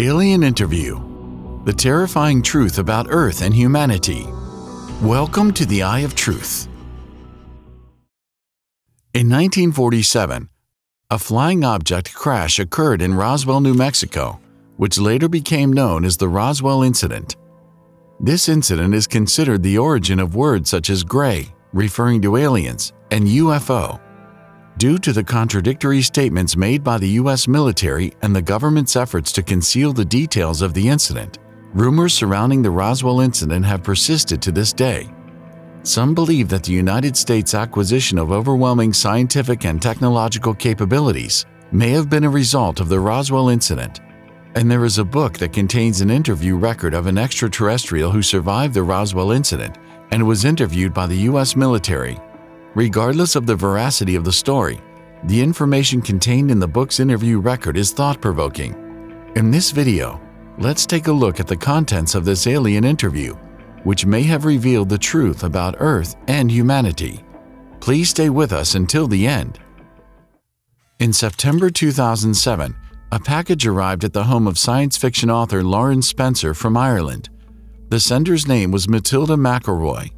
Alien Interview: The Terrifying Truth About Earth and Humanity. Welcome to the Eye of Truth. In 1947, a flying object crash occurred in Roswell, New Mexico, which later became known as the Roswell Incident. This incident is considered the origin of words such as gray, referring to aliens, and UFO. Due to the contradictory statements made by the U.S. military and the government's efforts to conceal the details of the incident, rumors surrounding the Roswell incident have persisted to this day. Some believe that the United States' acquisition of overwhelming scientific and technological capabilities may have been a result of the Roswell incident, and there is a book that contains an interview record of an extraterrestrial who survived the Roswell incident and was interviewed by the U.S. military. Regardless of the veracity of the story, the information contained in the book's interview record is thought-provoking. In this video, let's take a look at the contents of this alien interview, which may have revealed the truth about Earth and humanity. Please stay with us until the end. In September 2007, a package arrived at the home of science fiction author Lawrence Spencer from Ireland. The sender's name was Matilda McElroy.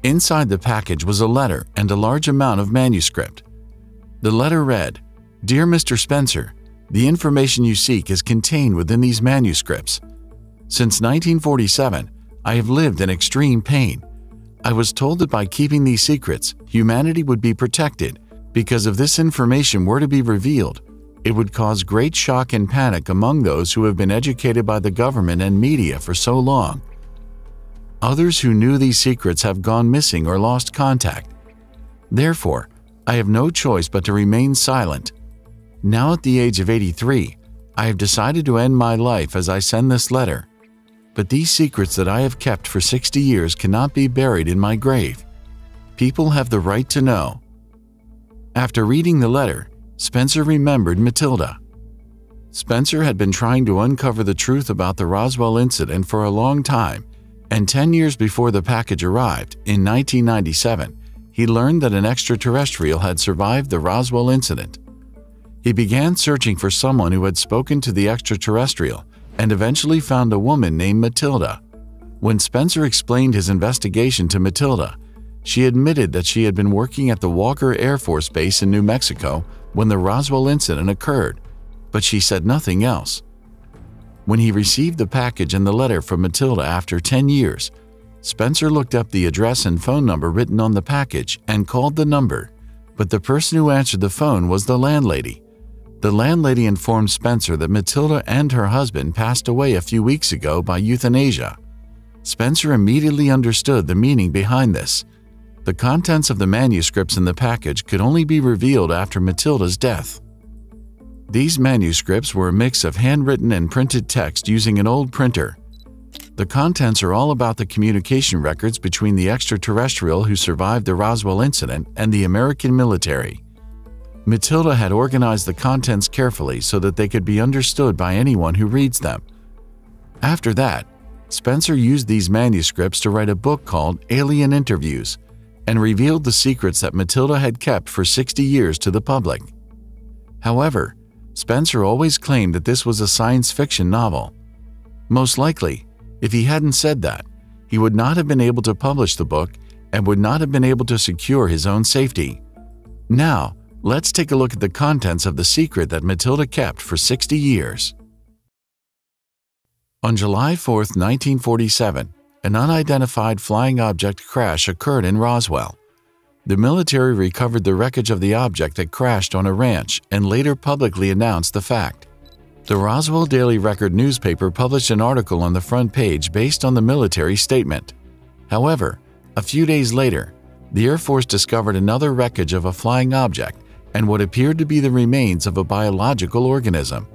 Inside the package was a letter and a large amount of manuscript. The letter read, "Dear Mr. Spencer, the information you seek is contained within these manuscripts. Since 1947, I have lived in extreme pain. I was told that by keeping these secrets, humanity would be protected, because if this information were to be revealed, it would cause great shock and panic among those who have been educated by the government and media for so long. Others who knew these secrets have gone missing or lost contact. Therefore, I have no choice but to remain silent. Now at the age of 83, I have decided to end my life as I send this letter. But these secrets that I have kept for 60 years cannot be buried in my grave. People have the right to know." After reading the letter, Spencer remembered Matilda. Spencer had been trying to uncover the truth about the Roswell incident for a long time, and 10 years before the package arrived, in 1997, he learned that an extraterrestrial had survived the Roswell incident. He began searching for someone who had spoken to the extraterrestrial and eventually found a woman named Matilda. When Spencer explained his investigation to Matilda, she admitted that she had been working at the Walker Air Force Base in New Mexico when the Roswell incident occurred, but she said nothing else. When he received the package and the letter from Matilda after 10 years, Spencer looked up the address and phone number written on the package and called the number, but the person who answered the phone was the landlady. The landlady informed Spencer that Matilda and her husband passed away a few weeks ago by euthanasia. Spencer immediately understood the meaning behind this. The contents of the manuscripts in the package could only be revealed after Matilda's death. These manuscripts were a mix of handwritten and printed text using an old printer. The contents are all about the communication records between the extraterrestrial who survived the Roswell incident and the American military. Matilda had organized the contents carefully so that they could be understood by anyone who reads them. After that, Spencer used these manuscripts to write a book called Alien Interviews and revealed the secrets that Matilda had kept for 60 years to the public. However, Spencer always claimed that this was a science fiction novel. Most likely, if he hadn't said that, he would not have been able to publish the book and would not have been able to secure his own safety. Now, let's take a look at the contents of the secret that Matilda kept for 60 years. On July 4, 1947, an unidentified flying object crash occurred in Roswell. The military recovered the wreckage of the object that crashed on a ranch and later publicly announced the fact. The Roswell Daily Record newspaper published an article on the front page based on the military statement. However, a few days later, the Air Force discovered another wreckage of a flying object and what appeared to be the remains of a biological organism.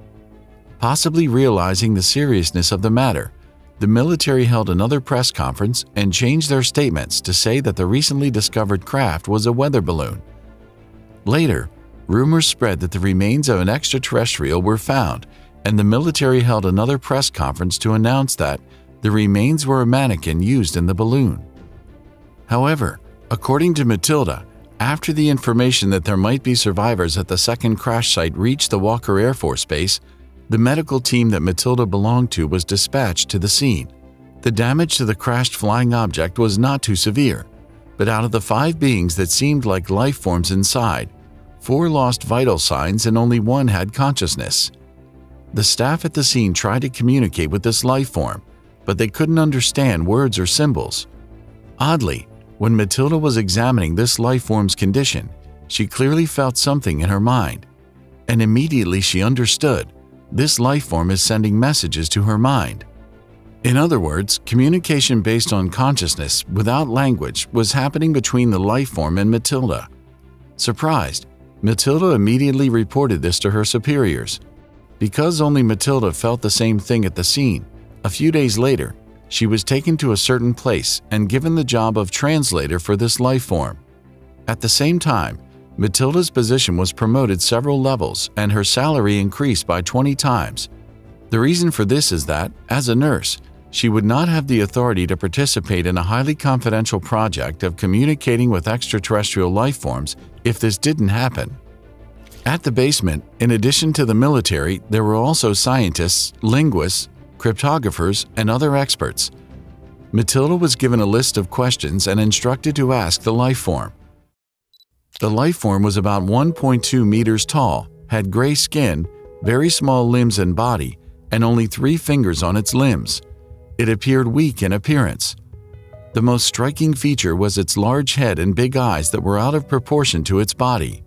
Possibly realizing the seriousness of the matter, the military held another press conference and changed their statements to say that the recently discovered craft was a weather balloon. Later, rumors spread that the remains of an extraterrestrial were found, and the military held another press conference to announce that the remains were a mannequin used in the balloon. However, according to Matilda, after the information that there might be survivors at the second crash site reached the Walker Air Force Base, The medical team that Matilda belonged to was dispatched to the scene. The damage to the crashed flying object was not too severe, but out of the 5 beings that seemed like life forms inside, 4 lost vital signs and only 1 had consciousness. The staff at the scene tried to communicate with this life form, but they couldn't understand words or symbols. Oddly, when Matilda was examining this life form's condition, she clearly felt something in her mind, and immediately she understood this life form is sending messages to her mind. In other words, communication based on consciousness without language was happening between the life form and Matilda. Surprised, Matilda immediately reported this to her superiors. Because only Matilda felt the same thing at the scene, a few days later, she was taken to a certain place and given the job of translator for this life form. At the same time, Matilda's position was promoted several levels and her salary increased by 20 times. The reason for this is that, as a nurse, she would not have the authority to participate in a highly confidential project of communicating with extraterrestrial life forms if this didn't happen. At the basement, in addition to the military, there were also scientists, linguists, cryptographers, and other experts. Matilda was given a list of questions and instructed to ask the life form. The life form was about 1.2 meters tall, had gray skin, very small limbs and body, and only 3 fingers on its limbs. It appeared weak in appearance. The most striking feature was its large head and big eyes that were out of proportion to its body.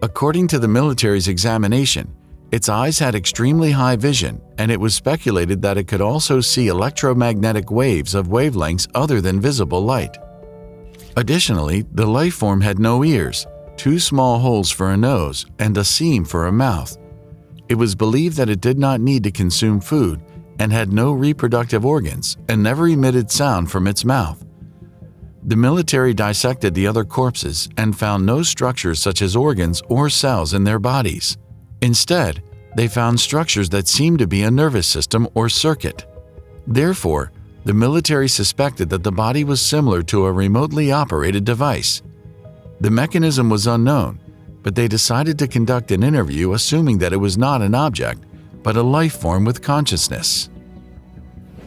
According to the military's examination, its eyes had extremely high vision, and it was speculated that it could also see electromagnetic waves of wavelengths other than visible light. Additionally, the life form had no ears, 2 small holes for a nose, and a seam for a mouth. It was believed that it did not need to consume food and had no reproductive organs and never emitted sound from its mouth. The military dissected the other corpses and found no structures such as organs or cells in their bodies. Instead, they found structures that seemed to be a nervous system or circuit. Therefore, the military suspected that the body was similar to a remotely operated device. The mechanism was unknown, but they decided to conduct an interview assuming that it was not an object, but a life form with consciousness.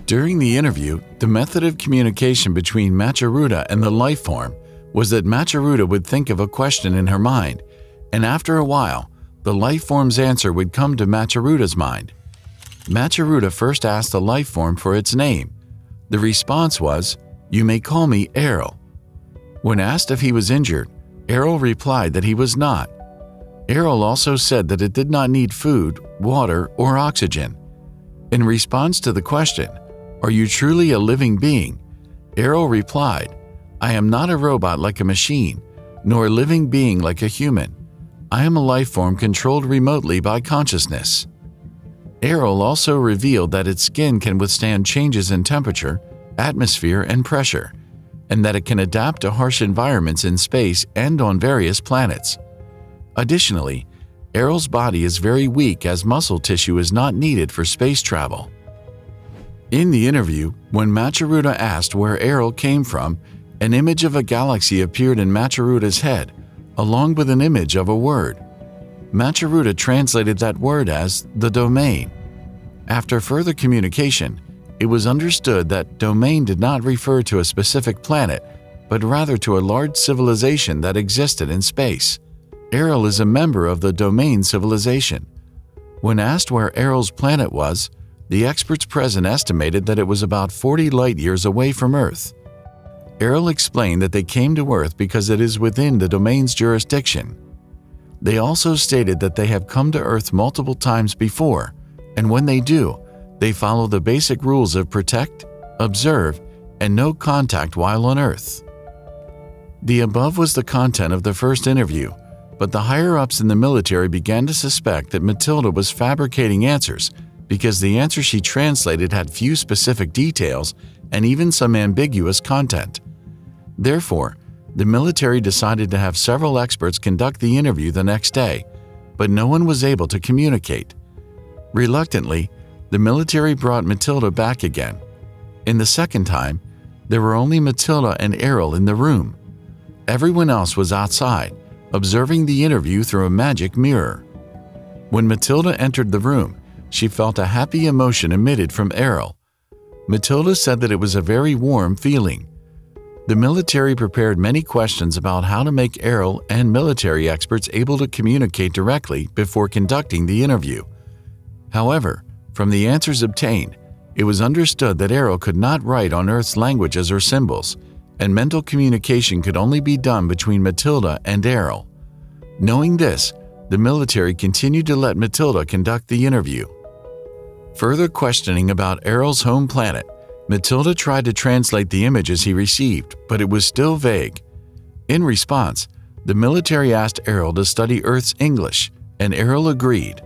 During the interview, the method of communication between Macharuda and the life form was that Macharuda would think of a question in her mind, and after a while, the life form's answer would come to Macharuda's mind. Macharuda first asked the life form for its name. The response was, "You may call me Errol." When asked if he was injured, Errol replied that he was not. Errol also said that it did not need food, water, or oxygen. In response to the question, "Are you truly a living being?" Errol replied, "I am not a robot like a machine, nor a living being like a human. I am a life form controlled remotely by consciousness." Errol also revealed that its skin can withstand changes in temperature, atmosphere, and pressure, and that it can adapt to harsh environments in space and on various planets. Additionally, Errol's body is very weak as muscle tissue is not needed for space travel. In the interview, when Macharuda asked where Errol came from, an image of a galaxy appeared in Macharuda's head, along with an image of a word. Macharuda translated that word as the domain. After further communication, it was understood that domain did not refer to a specific planet, but rather to a large civilization that existed in space. Errol is a member of the domain civilization. When asked where Errol's planet was, the experts present estimated that it was about 40 light-years away from Earth. Errol explained that they came to Earth because it is within the domain's jurisdiction. They also stated that they have come to Earth multiple times before, and when they do, they follow the basic rules of protect, observe, and no contact while on Earth. The above was the content of the first interview, but the higher-ups in the military began to suspect that Matilda was fabricating answers because the answer she translated had few specific details and even some ambiguous content. Therefore, the military decided to have several experts conduct the interview the next day, but no one was able to communicate. Reluctantly, the military brought Matilda back again. In the second time, there were only Matilda and Errol in the room. Everyone else was outside, observing the interview through a magic mirror. When Matilda entered the room, she felt a happy emotion emitted from Errol. Matilda said that it was a very warm feeling. The military prepared many questions about how to make Errol and military experts able to communicate directly before conducting the interview. However, from the answers obtained, it was understood that Errol could not write on Earth's languages or symbols, and mental communication could only be done between Matilda and Errol. Knowing this, the military continued to let Matilda conduct the interview. Further questioning about Errol's home planet, Matilda tried to translate the images he received, but it was still vague. In response, the military asked Errol to study Earth's English, and Errol agreed.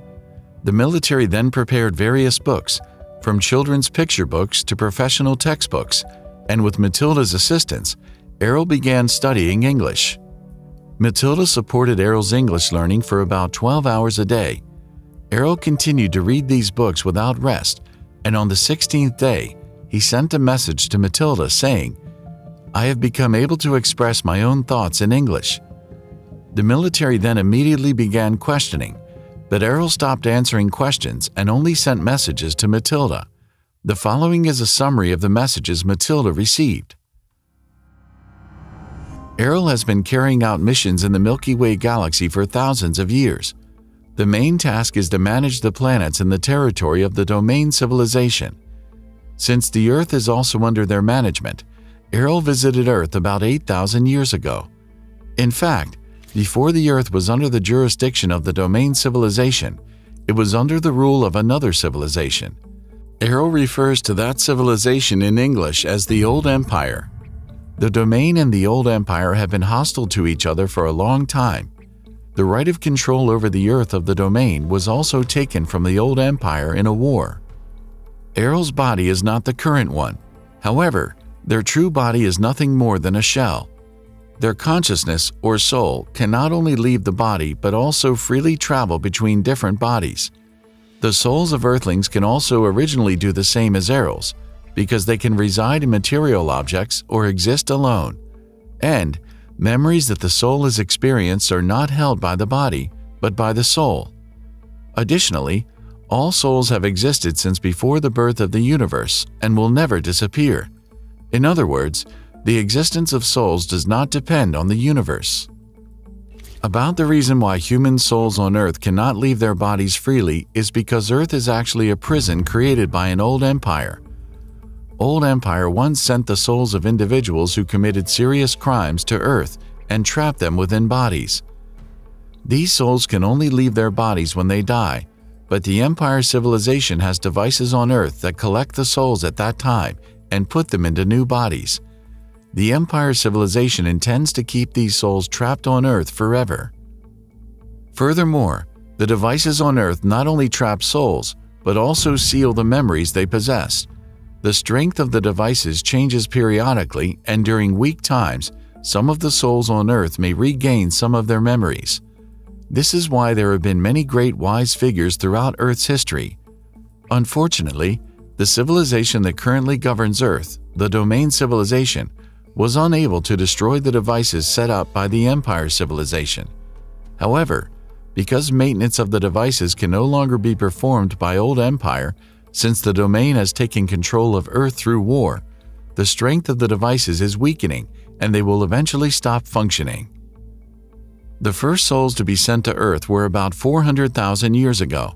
The military then prepared various books, from children's picture books to professional textbooks, and with Matilda's assistance, Errol began studying English. Matilda supported Errol's English learning for about 12 hours a day. Errol continued to read these books without rest, and on the 16th day, he sent a message to Matilda saying, "I have become able to express my own thoughts in English." The military then immediately began questioning, but Errol stopped answering questions and only sent messages to Matilda. The following is a summary of the messages Matilda received. Errol has been carrying out missions in the Milky Way galaxy for thousands of years. The main task is to manage the planets in the territory of the Domain civilization. Since the Earth is also under their management, Errol visited Earth about 8,000 years ago. In fact, before the Earth was under the jurisdiction of the Domain civilization, it was under the rule of another civilization. Errol refers to that civilization in English as the Old Empire. The Domain and the Old Empire have been hostile to each other for a long time. The right of control over the Earth of the Domain was also taken from the Old Empire in a war. Errol's body is not the current one. However, their true body is nothing more than a shell. Their consciousness, or soul, can not only leave the body but also freely travel between different bodies. The souls of Earthlings can also originally do the same as Errol's, because they can reside in material objects or exist alone. And memories that the soul has experienced are not held by the body, but by the soul. Additionally, all souls have existed since before the birth of the universe and will never disappear. In other words, the existence of souls does not depend on the universe. About the reason why human souls on Earth cannot leave their bodies freely is because Earth is actually a prison created by an old empire. Old Empire once sent the souls of individuals who committed serious crimes to Earth and trapped them within bodies. These souls can only leave their bodies when they die, but the Empire civilization has devices on Earth that collect the souls at that time and put them into new bodies. The Empire civilization intends to keep these souls trapped on Earth forever. Furthermore, the devices on Earth not only trap souls, but also seal the memories they possess. The strength of the devices changes periodically, and during weak times, some of the souls on Earth may regain some of their memories. This is why there have been many great wise figures throughout Earth's history. Unfortunately, the civilization that currently governs Earth, the Domain civilization, was unable to destroy the devices set up by the Empire civilization. However, because maintenance of the devices can no longer be performed by Old Empire, since the Domain has taken control of Earth through war, the strength of the devices is weakening and they will eventually stop functioning. The first souls to be sent to Earth were about 400,000 years ago.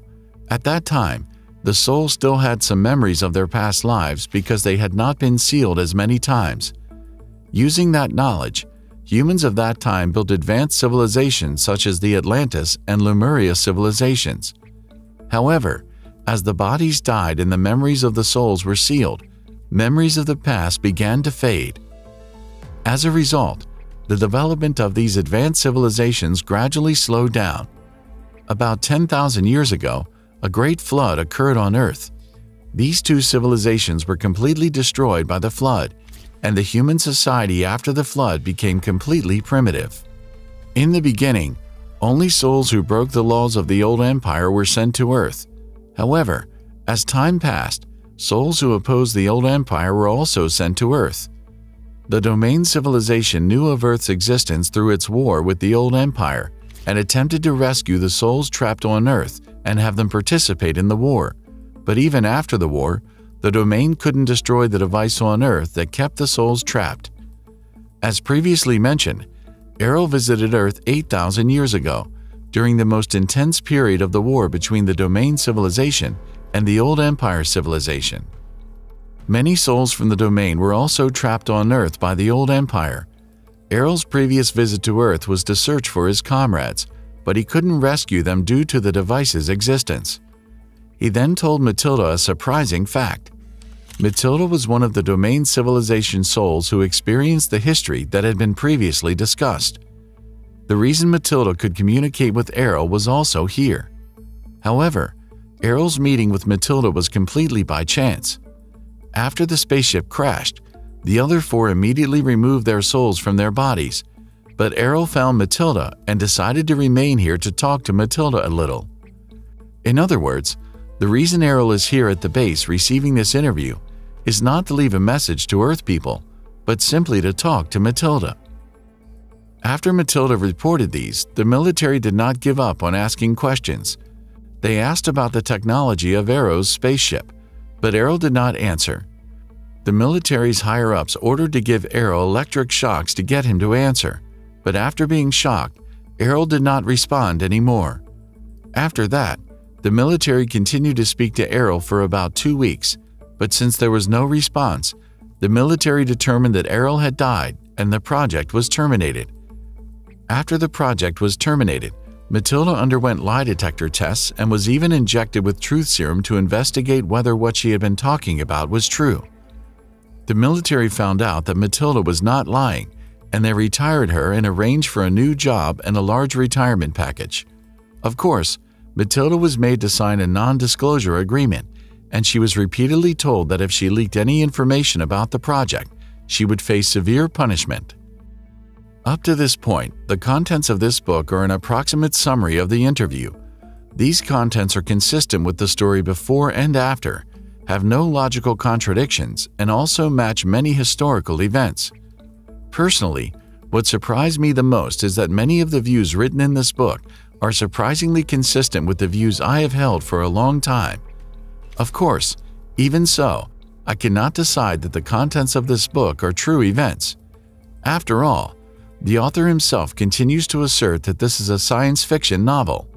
At that time, the souls still had some memories of their past lives because they had not been sealed as many times. Using that knowledge, humans of that time built advanced civilizations such as the Atlantis and Lemuria civilizations. However, as the bodies died and the memories of the souls were sealed, memories of the past began to fade. As a result, the development of these advanced civilizations gradually slowed down. About 10,000 years ago, a great flood occurred on Earth. These two civilizations were completely destroyed by the flood, and the human society after the flood became completely primitive. In the beginning, only souls who broke the laws of the Old Empire were sent to Earth. However, as time passed, souls who opposed the Old Empire were also sent to Earth. The Domain civilization knew of Earth's existence through its war with the Old Empire and attempted to rescue the souls trapped on Earth and have them participate in the war. But even after the war, the domain couldn't destroy the device on Earth that kept the souls trapped. As previously mentioned, Errol visited Earth 8,000 years ago, during the most intense period of the war between the Domain civilization and the Old Empire civilization. Many souls from the Domain were also trapped on Earth by the Old Empire. Errol's previous visit to Earth was to search for his comrades, but he couldn't rescue them due to the device's existence. He then told Matilda a surprising fact. Matilda was one of the Domain civilization souls who experienced the history that had been previously discussed. The reason Matilda could communicate with Errol was also here. However, Errol's meeting with Matilda was completely by chance. After the spaceship crashed, the other four immediately removed their souls from their bodies, but Errol found Matilda and decided to remain here to talk to Matilda a little. In other words, the reason Errol is here at the base receiving this interview is not to leave a message to Earth people, but simply to talk to Matilda. After Matilda reported these, the military did not give up on asking questions. They asked about the technology of Errol's spaceship, but Errol did not answer. The military's higher-ups ordered to give Errol electric shocks to get him to answer, but after being shocked, Errol did not respond anymore. After that, the military continued to speak to Errol for about 2 weeks, but since there was no response, the military determined that Errol had died and the project was terminated. After the project was terminated, Matilda underwent lie detector tests and was even injected with truth serum to investigate whether what she had been talking about was true. The military found out that Matilda was not lying, and they retired her and arranged for a new job and a large retirement package. Of course, Matilda was made to sign a non-disclosure agreement, and she was repeatedly told that if she leaked any information about the project, she would face severe punishment. Up to this point, the contents of this book are an approximate summary of the interview. These contents are consistent with the story before and after, have no logical contradictions, and also match many historical events. Personally, what surprised me the most is that many of the views written in this book are surprisingly consistent with the views I have held for a long time. Of course, even so, I cannot decide that the contents of this book are true events. After all, the author himself continues to assert that this is a science fiction novel.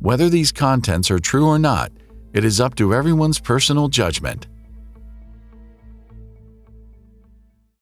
Whether these contents are true or not, it is up to everyone's personal judgment.